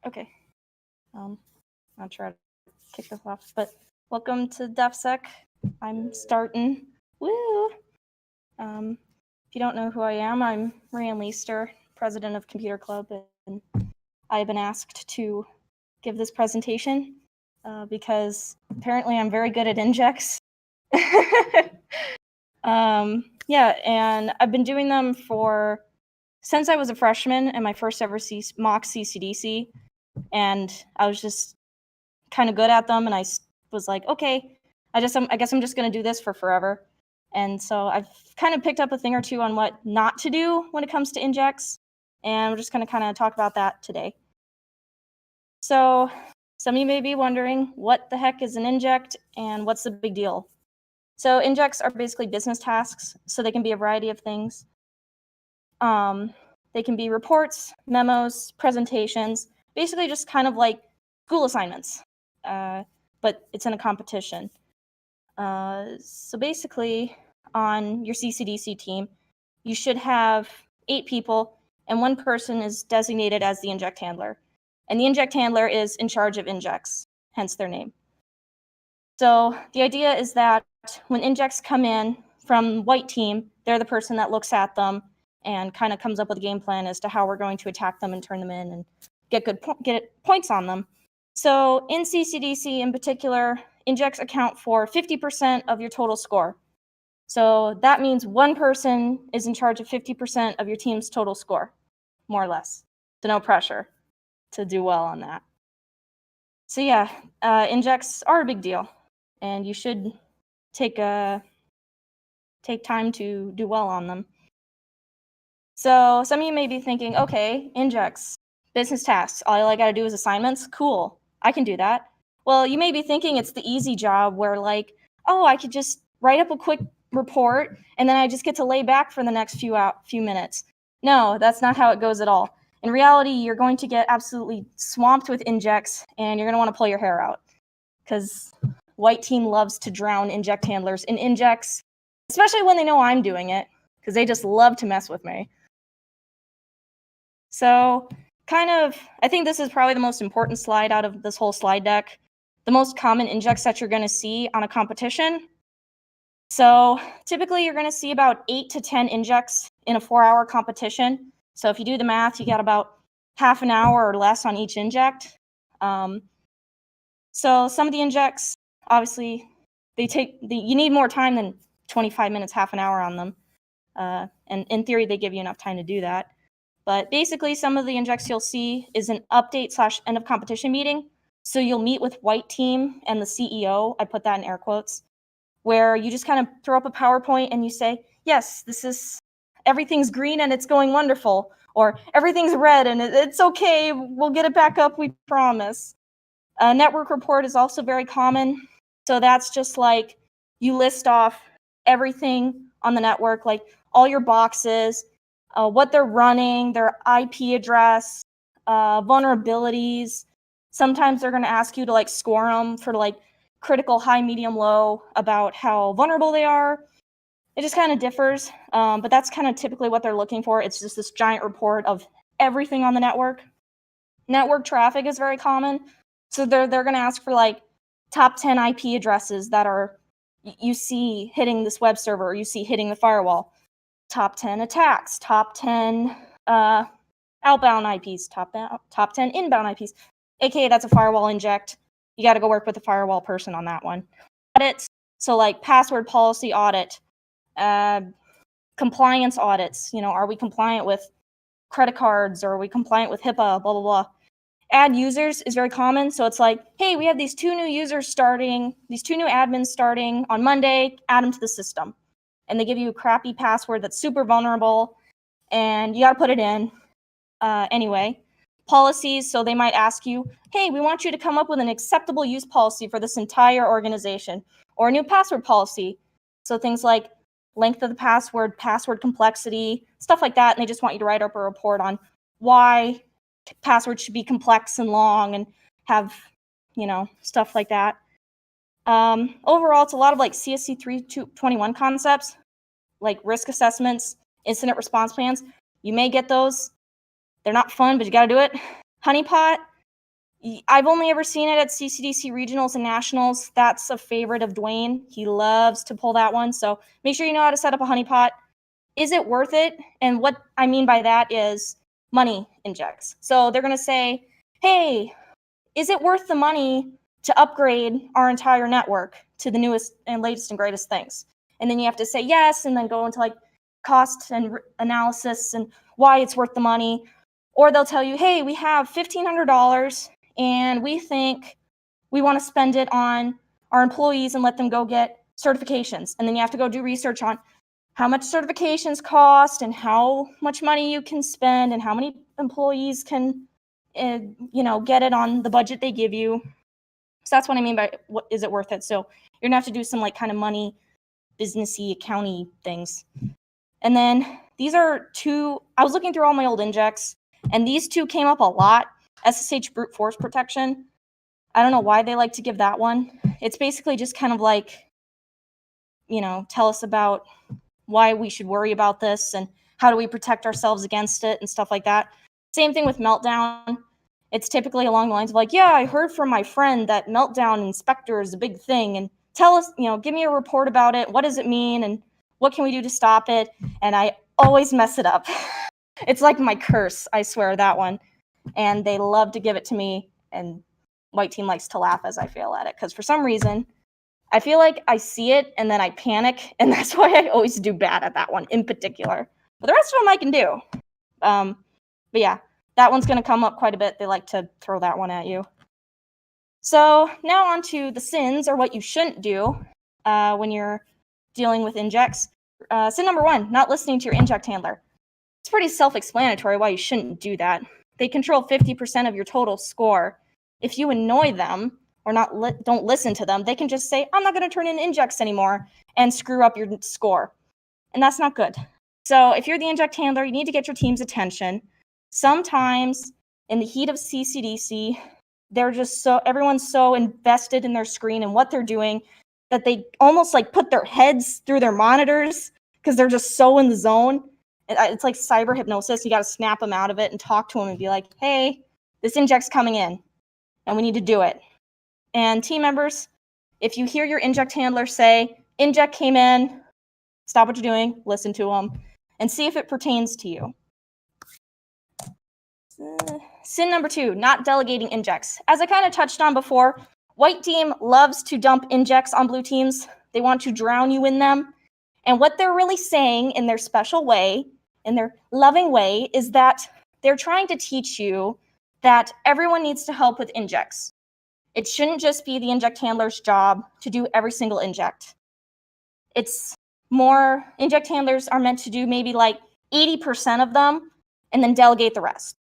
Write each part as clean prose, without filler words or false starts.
Okay. I'll try to kick this off. But welcome to DefSec. I'm starting. Woo! If you don't know who I am, I'm Ryan Leister, president of Computer Club, and I have been asked to give this presentation because apparently I'm very good at injects. Yeah, and I've been doing them since I was a freshman and my first ever mock CCDC, and I was just kind of good at them, and I was like, okay, I guess I'm just going to do this for forever. And so I've kind of picked up a thing or two on what not to do when it comes to injects, and we're just going to kind of talk about that today. So some of you may be wondering, what the heck is an inject and what's the big deal? So injects are basically business tasks, so they can be a variety of things. They can be reports, memos, presentations, basically just kind of like school assignments, but it's in a competition. So basically, on your CCDC team, you should have 8 people, and 1 person is designated as the inject handler. And the inject handler is in charge of injects, hence their name. So the idea is that when injects come in from white team, they're the person that looks at them and kind of comes up with a game plan as to how we're going to attack them and turn them in and get points on them. So in CCDC in particular, injects account for 50% of your total score. So that means 1 person is in charge of 50% of your team's total score, more or less. So no pressure to do well on that. So yeah, injects are a big deal, and you should take time to do well on them. So some of you may be thinking, okay, injects, business tasks, all I gotta do is assignments? Cool, I can do that. Well, you may be thinking it's the easy job where like, oh, I could just write up a quick report and then I just get to lay back for the next few minutes. No, that's not how it goes at all. In reality, you're going to get absolutely swamped with injects and you're gonna wanna pull your hair out because white team loves to drown inject handlers in injects, especially when they know I'm doing it, because they just love to mess with me. So I think this is probably the most important slide out of this whole slide deck. The most common injects that you're going to see on a competition. So typically you're going to see about 8 to 10 injects in a 4-hour competition. So if you do the math, you got about half an hour or less on each inject. So some of the injects, obviously, you need more time than 25 minutes, half an hour on them. And in theory, they give you enough time to do that. But basically, some of the injects you'll see is an update/end of competition meeting. So you'll meet with white team and the CEO, I put that in air quotes, where you just kind of throw up a PowerPoint and you say, yes, everything's green and it's going wonderful, or everything's red and it's okay, we'll get it back up, we promise. A network report is also very common. So that's just like you list off everything on the network, like all your boxes, what they're running, their IP address, vulnerabilities. Sometimes they're going to ask you to like score them for like critical, high, medium, low about how vulnerable they are. It just kind of differs, but that's kind of typically what they're looking for. It's just this giant report of everything on the network. Network traffic is very common. So they're going to ask for like top 10 IP addresses that you see hitting this web server, or you see hitting the firewall. Top 10 attacks, top 10 outbound IPs, top 10 inbound IPs. AKA that's a firewall inject. You got to go work with the firewall person on that one. Audits, so like password policy audit, compliance audits. Are we compliant with credit cards, or are we compliant with HIPAA, blah, blah, blah. Add users is very common. So it's like, hey, we have these 2 new users starting, these 2 new admins starting on Monday, add them to the system. And they give you a crappy password that's super vulnerable, and you got to put it in. Anyway, policies, so they might ask you, hey, we want you to come up with an acceptable use policy for this entire organization, or a new password policy. So things like length of the password complexity, stuff like that, and they just want you to write up a report on why passwords should be complex and long and have, stuff like that. Overall, it's a lot of like CSC 321 concepts, like risk assessments, incident response plans. You may get those. They're not fun, but you got to do it. Honeypot, I've only ever seen it at CCDC regionals and nationals. That's a favorite of Dwayne. He loves to pull that one. So make sure you know how to set up a honeypot. Is it worth it? And what I mean by that is money injects. So they're going to say, hey, is it worth the money to upgrade our entire network to the newest and latest and greatest things? And then you have to say yes, and then go into like cost and analysis and why it's worth the money. Or they'll tell you, hey, we have $1,500 and we think we want to spend it on our employees and let them go get certifications. And then you have to go do research on how much certifications cost and how much money you can spend and how many employees can get it on the budget they give you. So that's what I mean by what is it worth it. So you're gonna have to do some like kind of money, businessy, accounty things. And then these are two, I was looking through all my old injects, and these two came up a lot. SSH brute force protection. I don't know why they like to give that one. It's basically just kind of like, tell us about why we should worry about this and how do we protect ourselves against it and stuff like that. Same thing with meltdown. It's typically along the lines of like, yeah, I heard from my friend that meltdown inspector is a big thing, and tell us, give me a report about it. What does it mean and what can we do to stop it? And I always mess it up. It's like my curse, I swear, that one. And they love to give it to me, and white team likes to laugh as I fail at it because for some reason I feel like I see it and then I panic, and that's why I always do bad at that one in particular. But the rest of them I can do. But yeah, that one's going to come up quite a bit. They like to throw that one at you. So now on to the sins, or what you shouldn't do when you're dealing with injects. Sin number 1, not listening to your inject handler. It's pretty self-explanatory why you shouldn't do that. They control 50% of your total score. If you annoy them or don't listen to them, they can just say, I'm not going to turn in injects anymore, and screw up your score. And that's not good. So if you're the inject handler, you need to get your team's attention. Sometimes in the heat of CCDC, everyone's so invested in their screen and what they're doing that they almost like put their heads through their monitors because they're just so in the zone. It's like cyber hypnosis. You got to snap them out of it and talk to them and be like, hey, this inject's coming in and we need to do it. And team members, if you hear your inject handler say, inject came in, stop what you're doing, listen to them, and see if it pertains to you. Sin number 2, not delegating injects. As I kind of touched on before, white team loves to dump injects on blue teams. They want to drown you in them. And what they're really saying in their special way, in their loving way, is that they're trying to teach you that everyone needs to help with injects. It shouldn't just be the inject handler's job to do every single inject. It's more, inject handlers are meant to do maybe like 80% of them and then delegate the rest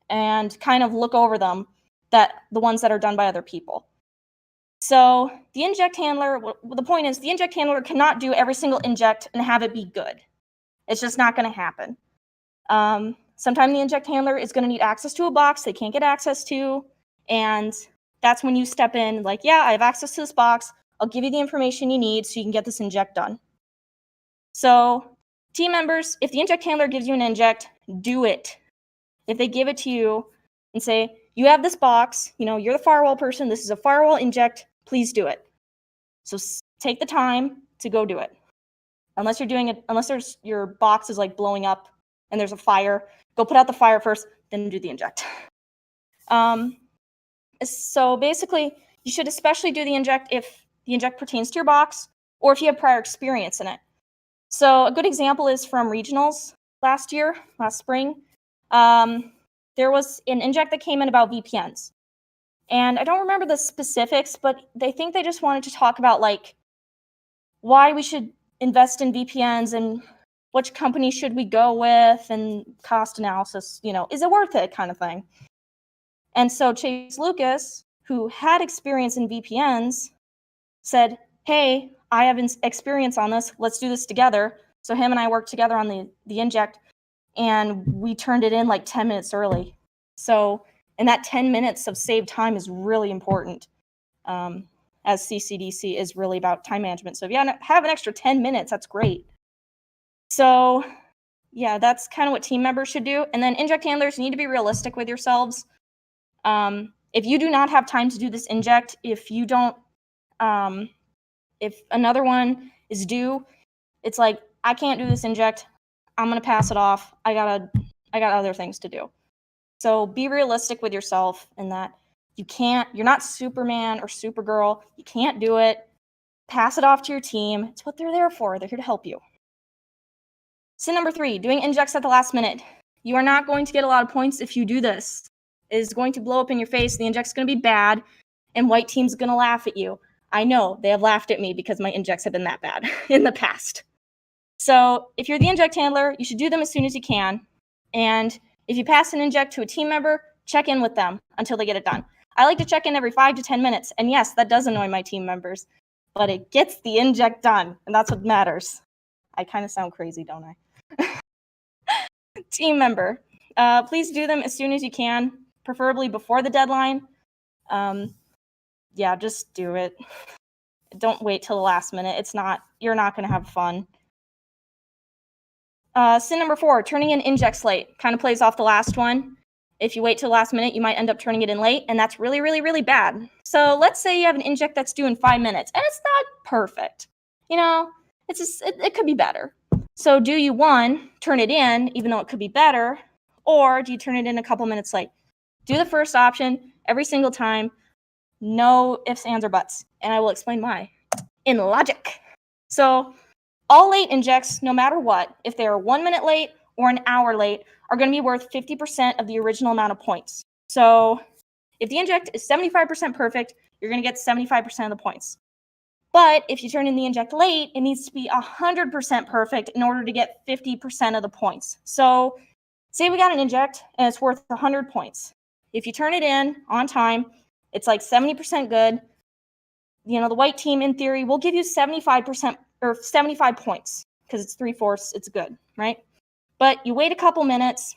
and kind of look over them, the ones that are done by other people. So the inject handler, the point is the inject handler cannot do every single inject and have it be good. It's just not going to happen. Sometimes the inject handler is going to need access to a box they can't get access to, and that's when you step in like, yeah, I have access to this box. I'll give you the information you need so you can get this inject done. So team members, if the inject handler gives you an inject, do it. If they give it to you and say, you have this box, you're the firewall person, this is a firewall inject, please do it. So take the time to go do it. Unless you're doing it, unless your box is like blowing up and there's a fire, go put out the fire first, then do the inject. So basically, you should especially do the inject if the inject pertains to your box or if you have prior experience in it. So a good example is from regionals last spring. There was an inject that came in about VPNs. And I don't remember the specifics, but they think they just wanted to talk about like why we should invest in VPNs and which company should we go with and cost analysis, is it worth it kind of thing. And so Chase Lucas, who had experience in VPNs, said, hey, I have experience on this. Let's do this together. So him and I worked together on the inject, and we turned it in like 10 minutes early. So, and that 10 minutes of saved time is really important, as CCDC is really about time management. So if you have an extra 10 minutes, that's great. So yeah, that's kind of what team members should do. And then inject handlers, you need to be realistic with yourselves. If you do not have time to do this inject, if you don't, if another one is due, it's like, I can't do this inject. I'm going to pass it off. I got other things to do. So be realistic with yourself in that you're not Superman or Supergirl. You can't do it. Pass it off to your team. It's what they're there for. They're here to help you. Sin number 3, doing injects at the last minute. You are not going to get a lot of points if you do this. It is going to blow up in your face. The inject's going to be bad, and white team's going to laugh at you. I know they have laughed at me because my injects have been that bad in the past. So if you're the inject handler, you should do them as soon as you can. And if you pass an inject to a team member, check in with them until they get it done. I like to check in every 5 to 10 minutes. And yes, that does annoy my team members, but it gets the inject done, and that's what matters. I kind of sound crazy, don't I? Team member, please do them as soon as you can, preferably before the deadline. Yeah, just do it. Don't wait till the last minute. You're not going to have fun. Sin number 4, turning in injects late. Kind of plays off the last one. If you wait till the last minute, you might end up turning it in late, and that's really, really, really bad. So let's say you have an inject that's due in 5 minutes, and it's not perfect. It could be better. So do you, 1, turn it in, even though it could be better, or do you turn it in a couple minutes late? Do the first option every single time. No ifs, ands, or buts. And I will explain why in logic. So all late injects, no matter what, if they are 1 minute late or an hour late, are going to be worth 50% of the original amount of points. So if the inject is 75% perfect, you're going to get 75% of the points. But if you turn in the inject late, it needs to be 100% perfect in order to get 50% of the points. So say we got an inject and it's worth 100 points. If you turn it in on time, it's like 70% good. The white team, in theory, will give you 75% or 75 points because it's 3/4, it's good, right? But you wait a couple minutes,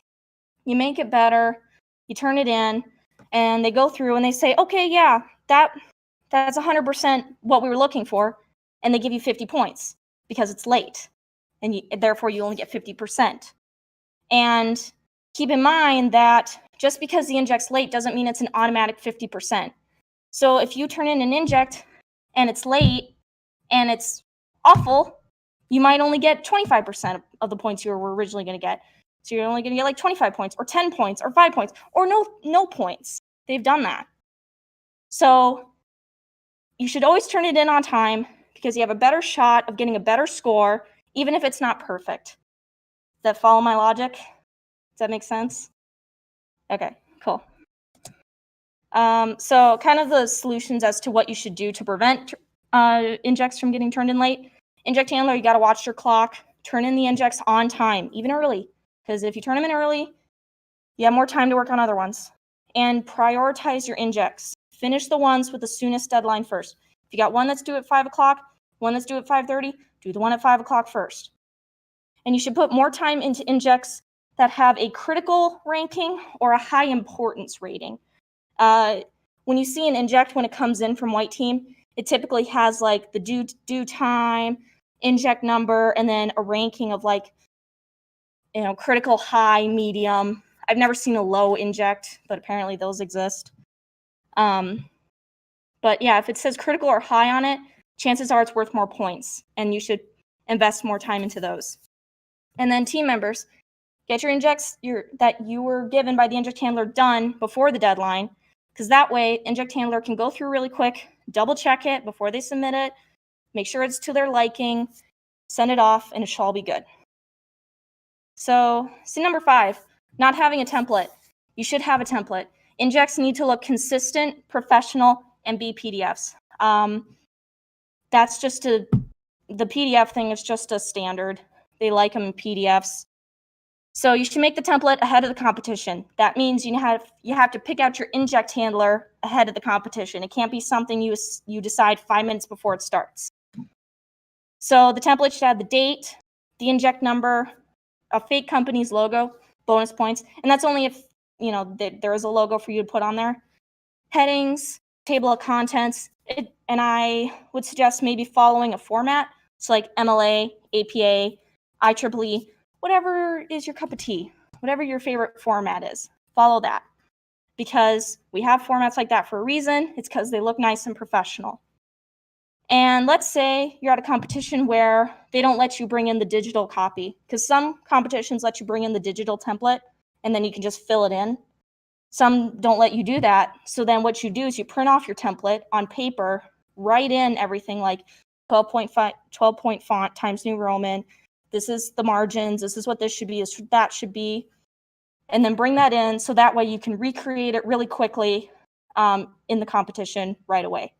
you make it better, you turn it in, and they go through and they say, okay, yeah, that's 100% what we were looking for, and they give you 50 points because it's late, and therefore you only get 50%. And keep in mind that just because the inject's late doesn't mean it's an automatic 50%. So if you turn in an inject and it's late and it's awful, you might only get 25% of the points you were originally going to get. So you're only going to get like 25 points or 10 points or 5 points or no points. They've done that. So you should always turn it in on time because you have a better shot of getting a better score, even if it's not perfect. Does that follow my logic? Does that make sense? Okay, cool. So kind of the solutions as to what you should do to prevent injects from getting turned in late. Inject handler, you got to watch your clock. Turn in the injects on time, even early. Because if you turn them in early, you have more time to work on other ones. And prioritize your injects. Finish the ones with the soonest deadline first. If you got one that's due at 5 o'clock, one that's due at 5:30, do the one at 5 o'clock first. And you should put more time into injects that have a critical ranking or a high importance rating. When you see an inject when it comes in from white team, it typically has like the due time, inject number, and then a ranking of like, critical, high, medium. I've never seen a low inject, but apparently those exist. But yeah, if it says critical or high on it, chances are it's worth more points, and you should invest more time into those. And then team members, get your injects that you were given by the inject handler done before the deadline, because that way inject handler can go through really quick, double check it before they submit it, make sure it's to their liking, send it off, and it shall be good. So sin number 5, not having a template. You should have a template. Injects need to look consistent, professional, and be PDFs. That's just the PDF thing is just a standard. They like them in PDFs. So you should make the template ahead of the competition. That means you have to pick out your inject handler ahead of the competition. It can't be something you decide 5 minutes before it starts. So the template should have the date, the inject number, a fake company's logo, bonus points, and that's only if there is a logo for you to put on there. Headings, table of contents, and I would suggest maybe following a format. It's like MLA, APA, IEEE, whatever is your cup of tea, whatever your favorite format is, follow that. because we have formats like that for a reason. It's because they look nice and professional. And let's say you're at a competition where they don't let you bring in the digital copy, because some competitions let you bring in the digital template and then you can just fill it in. Some don't let you do that. So then what you do is you print off your template on paper, write in everything like 12-point font, Times New Roman. This is the margins. This is what this should be. This that should be. And then bring that in so that way you can recreate it really quickly in the competition right away.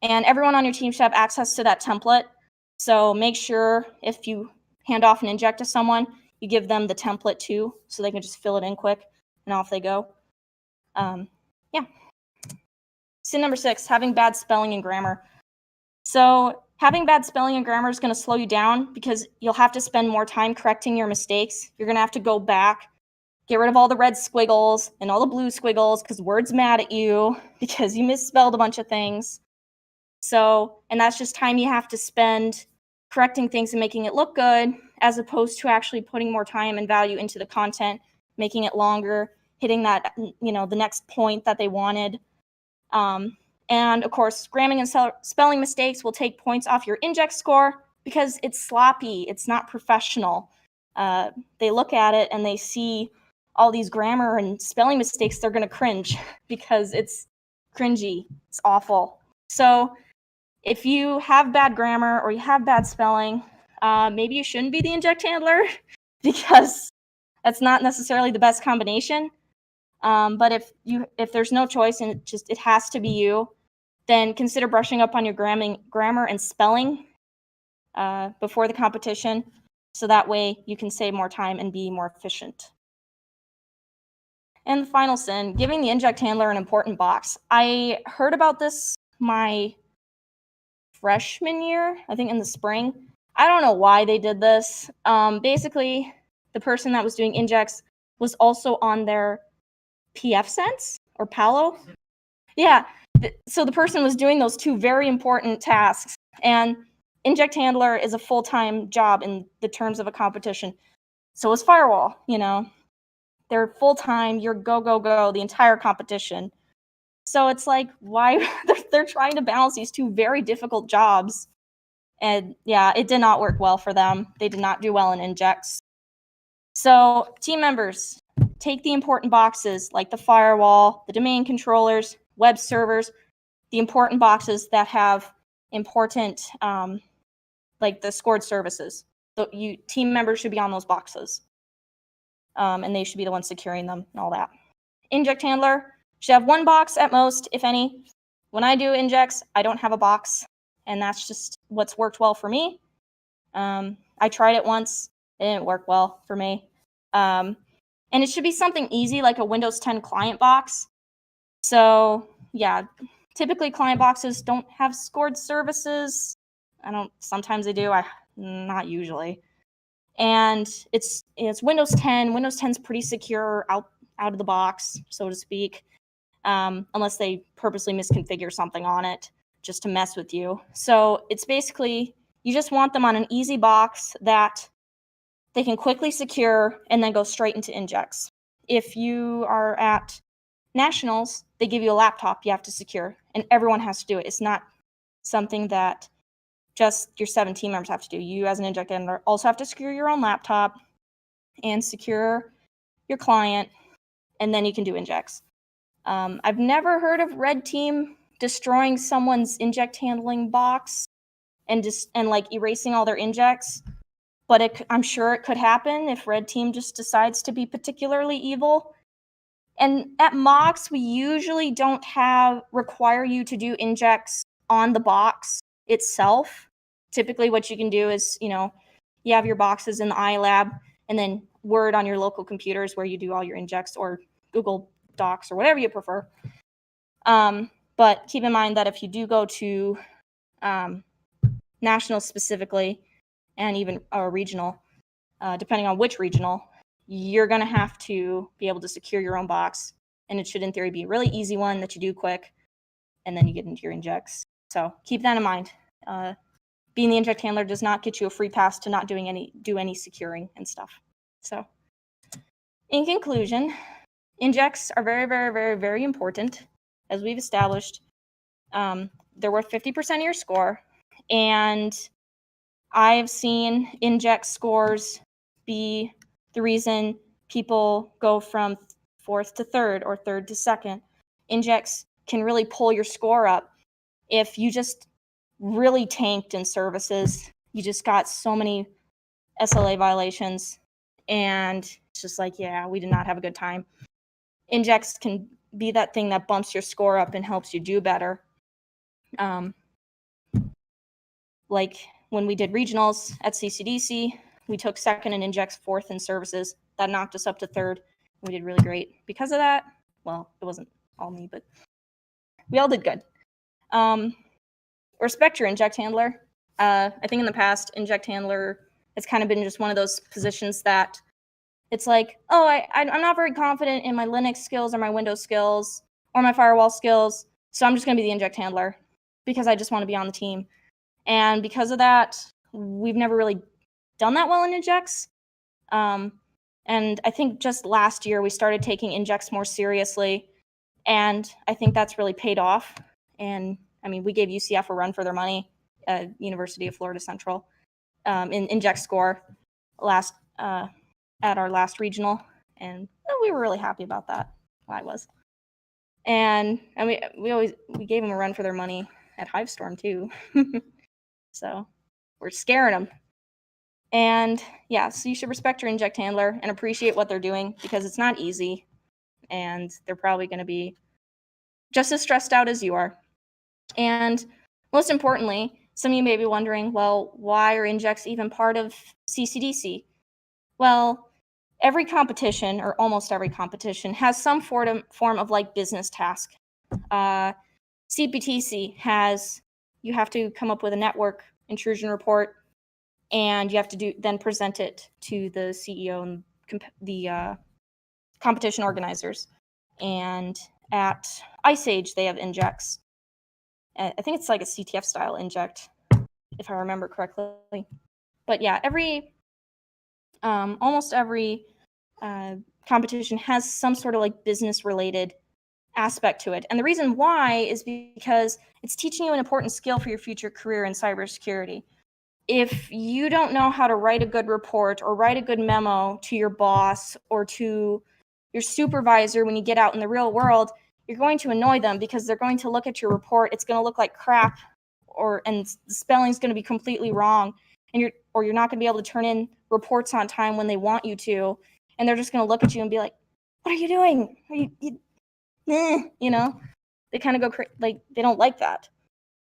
And everyone on your team should have access to that template. So make sure if you hand off an inject to someone, you give them the template too, so they can just fill it in quick and off they go. Yeah. Sin number 6, having bad spelling and grammar. So having bad spelling and grammar is going to slow you down because you'll have to spend more time correcting your mistakes. You're going to have to go back, get rid of all the red squiggles and all the blue squiggles because Word's mad at you because you misspelled a bunch of things. So, and that's just time you have to spend correcting things and making it look good, as opposed to actually putting more time and value into the content, making it longer, hitting that, the next point that they wanted. And of course, grammar and spelling mistakes will take points off your Inject score because it's sloppy. It's not professional. They look at it and they see all these grammar and spelling mistakes. They're going to cringe because it's cringy. It's awful. So if you have bad grammar or you have bad spelling, maybe you shouldn't be the Inject handler because that's not necessarily the best combination. But if there's no choice and it has to be you, then consider brushing up on your grammar and spelling before the competition, so that way you can save more time and be more efficient. And the final sin, giving the Inject handler an important box. I heard about this my freshman year, I think in the spring. I don't know why they did this. Basically, the person that was doing Injects was also on their PF Sense or Palo. Yeah, so the person was doing those two very important tasks. And Inject handler is a full-time job in the terms of a competition. So is Firewall, They're full-time, you're go, go, go the entire competition. So it's like, why they're trying to balance these two very difficult jobs. And yeah, it did not work well for them. They did not do well in Injects. So team members, take the important boxes like the firewall, the domain controllers, web servers, the important boxes that have important, like the scored services. So team members should be on those boxes. And they should be the ones securing them and all that. Inject handler should have one box at most, if any. When I do injects, I don't have a box, and that's just what's worked well for me. I tried it once. It didn't work well for me. And it should be something easy, like a Windows 10 client box. So yeah, typically client boxes don't have scored services. Sometimes they do, not usually. And it's Windows 10. Windows 10 is pretty secure out of the box, so to speak, unless they purposely misconfigure something on it just to mess with you. So it's basically, you just want them on an easy box that they can quickly secure and then go straight into Injects. If you are at Nationals, they give you a laptop you have to secure, and everyone has to do it. It's not something that just your 7 team members have to do. You as an Inject handler also have to secure your own laptop and secure your client, and then you can do Injects. I've never heard of Red Team destroying someone's Inject handling box and like erasing all their Injects, but I'm sure it could happen if Red Team just decides to be particularly evil. And at mocks, we usually don't require you to do Injects on the box itself. Typically what you can do is, you have your boxes in the iLab and then Word on your local computers where you do all your Injects, or Google Docs or whatever you prefer. But keep in mind that if you do go to national specifically, and even regional, depending on which regional, you're going to have to be able to secure your own box. And it should, in theory, be a really easy one that you do quick, and then you get into your Injects. So keep that in mind. Being the Inject handler does not get you a free pass to not do any securing and stuff. So in conclusion, Injects are very, very, very, very important, as we've established. They're worth 50% of your score, and I've seen inject scores be the reason people go from fourth to third or third to second. Injects can really pull your score up if you just really tanked in services. You just got so many SLA violations, and it's just like, yeah, we did not have a good time. Injects can be that thing that bumps your score up and helps you do better. Like when we did regionals at CCDC, we took second in injects, fourth in services. That knocked us up to third. We did really great because of that. Well, it wasn't all me, but we all did good. Respect your inject handler. I think in the past, inject handler has kind of been just one of those positions that it's like, oh, I'm not very confident in my Linux skills or my Windows skills or my firewall skills, so I'm just going to be the inject handler because I just want to be on the team. And because of that, we've never really done that well in injects. And I think just last year we started taking injects more seriously, and I think that's really paid off. And I mean, we gave UCF a run for their money at University of Florida Central in inject score at our last regional, and we were really happy about that. I was. And we gave them a run for their money at Hivestorm too. So we're scaring them. And yeah, so you should respect your inject handler and appreciate what they're doing because it's not easy, and they're probably going to be just as stressed out as you are. And most importantly, some of you may be wondering, well, why are injects even part of CCDC? Well, every competition, or almost every competition, has some form of like business task. CPTC has, you have to come up with a network intrusion report, and you have to then present it to the CEO and the competition organizers. And at Ice Age, they have injects. I think it's like a CTF style inject, if I remember correctly. But yeah, almost every competition has some sort of like business related aspect to it. And the reason why is because it's teaching you an important skill for your future career in cybersecurity. If you don't know how to write a good report or write a good memo to your boss or to your supervisor when you get out in the real world, you're going to annoy them because they're going to look at your report. It's going to look like crap, and the spelling's going to be completely wrong, and you're not going to be able to turn in reports on time when they want you to, and they're just going to look at you and be like, "What are you doing? Are you know?" They kind of go like they don't like that.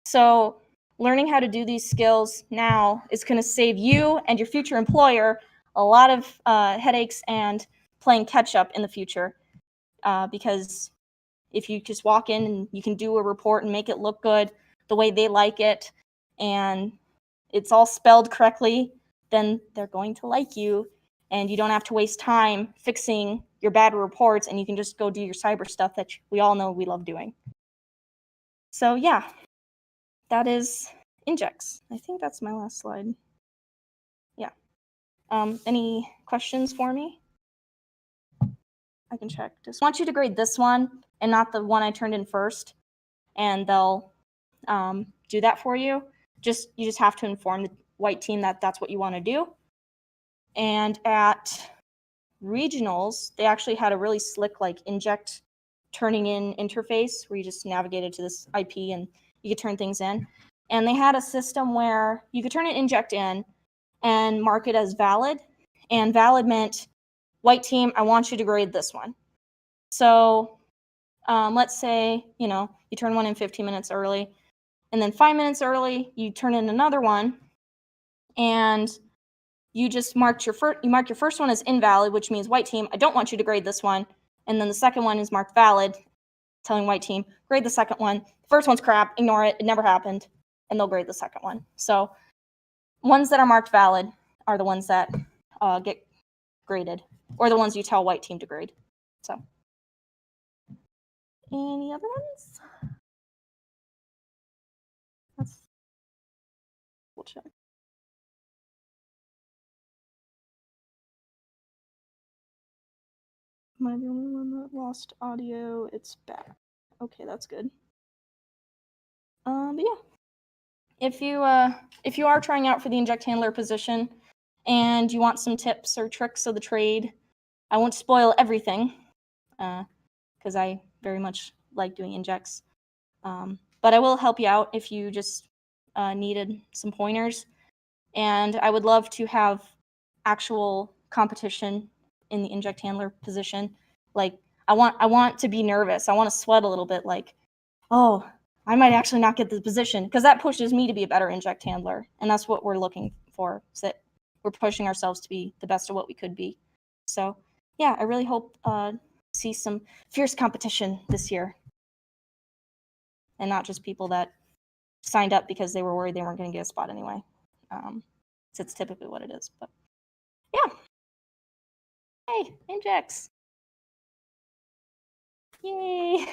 So learning how to do these skills now is going to save you and your future employer a lot of headaches and playing catch up in the future. Because if you just walk in and you can do a report and make it look good the way they like it, and it's all spelled correctly, then they're going to like you, and you don't have to waste time fixing your bad reports, and you can just go do your cyber stuff that we all know we love doing. So yeah, that is injects. I think that's my last slide. Yeah. Any questions for me? I can check. Just want you to grade this one and not the one I turned in first, and they'll do that for you. You just have to inform the white team that that's what you want to do. And at regionals, they actually had a really slick like inject turning in interface where you just navigated to this IP and you could turn things in. And they had a system where you could turn an inject in and mark it as valid. And valid meant, white team, I want you to grade this one. So let's say, you turn one in 15 minutes early, and then 5 minutes early, you turn in another one, and you just mark your first one as invalid, which means white team, I don't want you to grade this one. And then the second one is marked valid, telling white team, grade the second one. The first one's crap, ignore it, it never happened, and they'll grade the second one. So ones that are marked valid are the ones that get graded, or the ones you tell white team to grade. So any other ones? We'll check. Am I the only one that lost audio? It's back. Okay, that's good. But yeah, if you are trying out for the inject handler position and you want some tips or tricks of the trade, I won't spoil everything because I very much like doing injects. But I will help you out if you just needed some pointers. And I would love to have actual competition in the inject handler position. Like I want to be nervous. I want to sweat a little bit. Like, oh, I might actually not get the position, because that pushes me to be a better inject handler, and that's what we're looking for. Is that we're pushing ourselves to be the best of what we could be. So yeah, I really hope see some fierce competition this year, and not just people that signed up because they were worried they weren't going to get a spot anyway. So it's typically what it is. But yeah. Hey, injects. Yay.